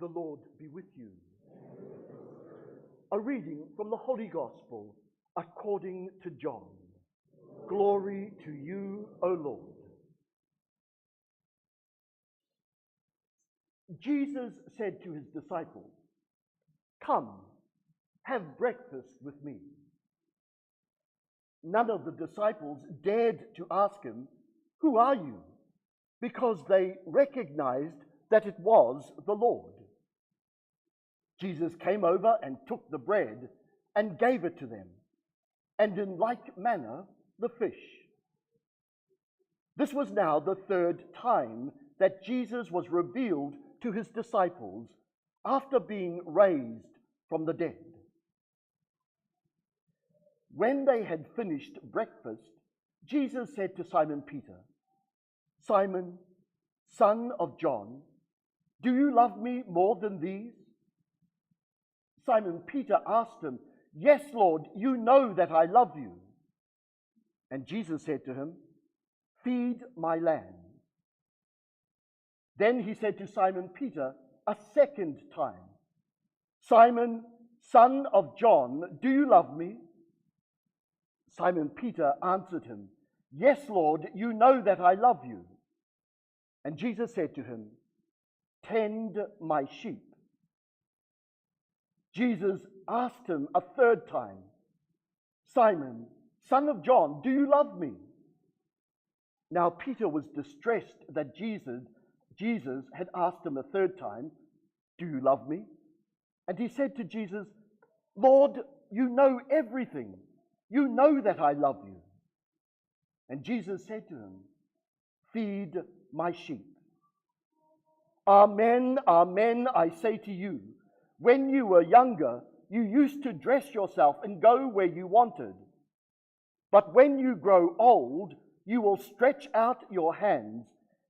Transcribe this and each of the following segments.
The Lord be with you. A reading from the Holy Gospel according to John. Glory to you, O Lord. Jesus said to his disciples, "Come, have breakfast with me." None of the disciples dared to ask him, "Who are you?" because they recognized that it was the Lord. Jesus came over and took the bread and gave it to them, and in like manner the fish. This was now the third time that Jesus was revealed to his disciples after being raised from the dead. When they had finished breakfast, Jesus said to Simon Peter, "Simon, son of John, do you love me more than these?" Simon Peter asked him, "Yes, Lord, you know that I love you." And Jesus said to him, "Feed my lambs." Then he said to Simon Peter a second time, "Simon, son of John, do you love me?" Simon Peter answered him, "Yes, Lord, you know that I love you." And Jesus said to him, "Tend my sheep." Jesus asked him a third time, "Simon, son of John, do you love me?" Now Peter was distressed that Jesus had asked him a third time, "Do you love me?" And he said to Jesus, "Lord, you know everything. You know that I love you." And Jesus said to him, "Feed my sheep. Amen, amen, I say to you, when you were younger, you used to dress yourself and go where you wanted. But when you grow old, you will stretch out your hands,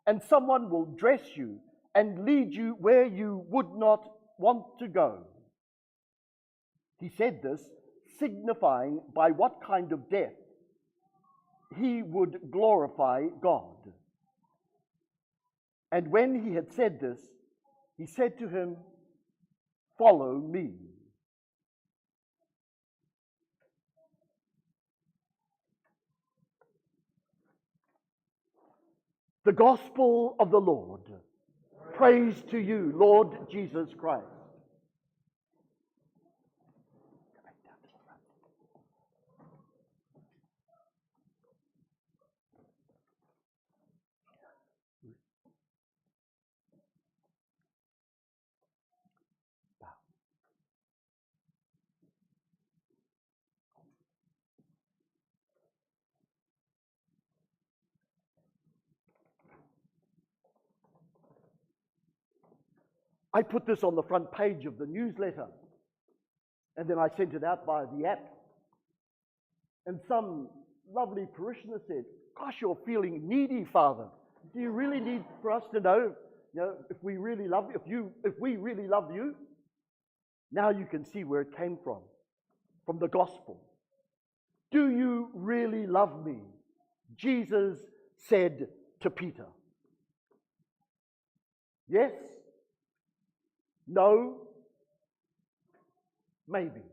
and someone will dress you and lead you where you would not want to go." He said this, signifying by what kind of death he would glorify God. And when he had said this, he said to him, "Follow me." The Gospel of the Lord. Praise to you, Lord Jesus Christ. I put this on the front page of the newsletter, and then I sent it out via the app. And some lovely parishioner said, "Gosh, you're feeling needy, Father. Do you really need for us to know, if we really love you, if we really love you?" Now you can see where it came from the gospel. "Do you really love me?" Jesus said to Peter. Yes? No? Maybe.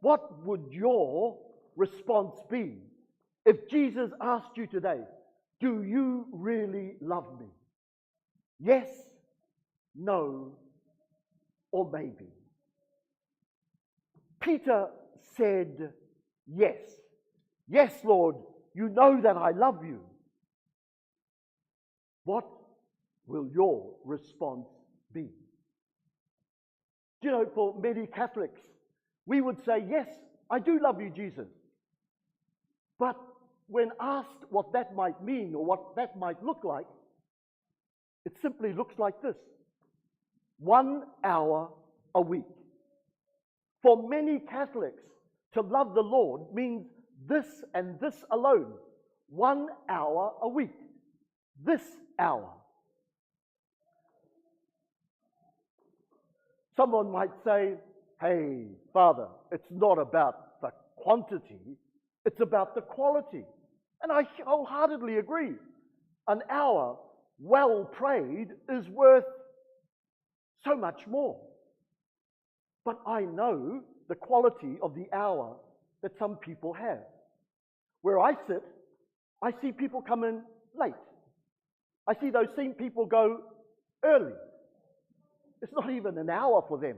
What would your response be if Jesus asked you today, "Do you really love me?" Yes, no, or maybe. Peter said yes. "Yes, Lord, you know that I love you." What will your response be? Do you know, for many Catholics, we would say, "Yes, I do love you, Jesus." But when asked what that might mean or what that might look like, it simply looks like this: 1 hour a week. For many Catholics, to love the Lord means this and this alone. 1 hour a week. This hour. Someone might say, "Hey, Father, it's not about the quantity, it's about the quality." And I wholeheartedly agree. An hour well prayed is worth so much more. But I know the quality of the hour that some people have. Where I sit, I see people come in late. I see those same people go early. It's not even an hour for them.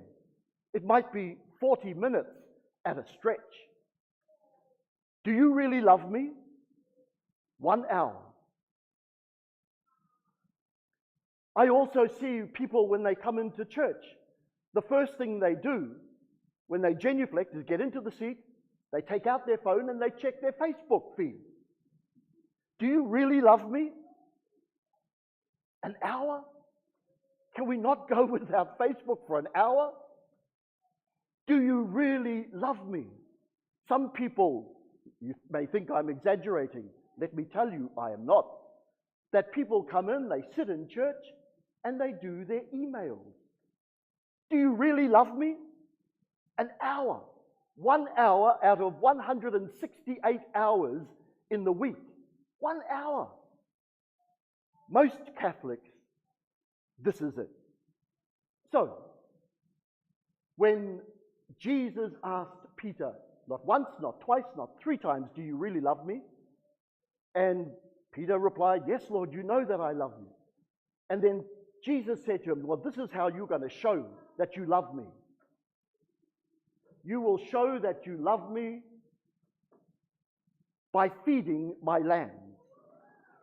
It might be 40 minutes at a stretch. Do you really love me? 1 hour. I also see people when they come into church, the first thing they do when they genuflect is get into the seat, they take out their phone and they check their Facebook feed. Do you really love me? An hour? Can we not go without Facebook for an hour? Do you really love me? Some people, you may think I'm exaggerating. Let me tell you, I am not. That people come in, they sit in church, and they do their emails. Do you really love me? An hour. 1 hour out of 168 hours in the week. 1 hour. Most Catholics, this is it. So, when Jesus asked Peter, not once, not twice, not 3 times, do you really love me? And Peter replied, yes, Lord, you know that I love you. And then Jesus said to him, well, this is how you're going to show that you love me. You will show that you love me by feeding my lambs.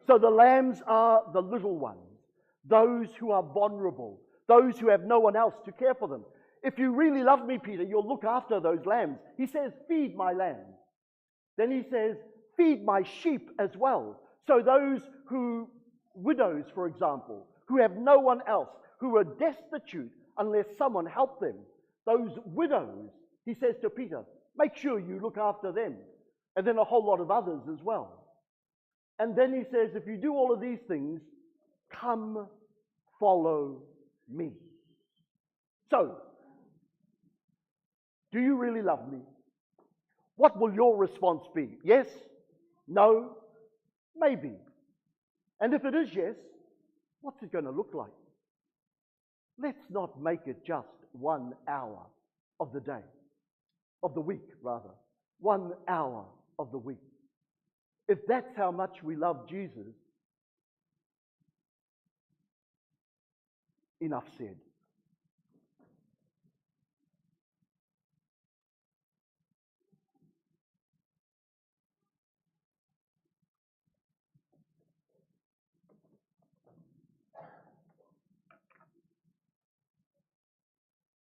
So the lambs are the little ones, those who are vulnerable, those who have no one else to care for them. If you really love me, Peter, you'll look after those lambs. He says, feed my lambs. Then he says, feed my sheep as well. So those who, widows, for example, who have no one else, who are destitute unless someone helped them, those widows, he says to Peter, make sure you look after them. And then a whole lot of others as well. And then he says, if you do all of these things, come follow me. So, do you really love me? What will your response be? Yes? No? Maybe. And if it is yes, what's it going to look like? Let's not make it just 1 hour of the day, of the week rather. 1 hour of the week. If that's how much we love Jesus, enough said.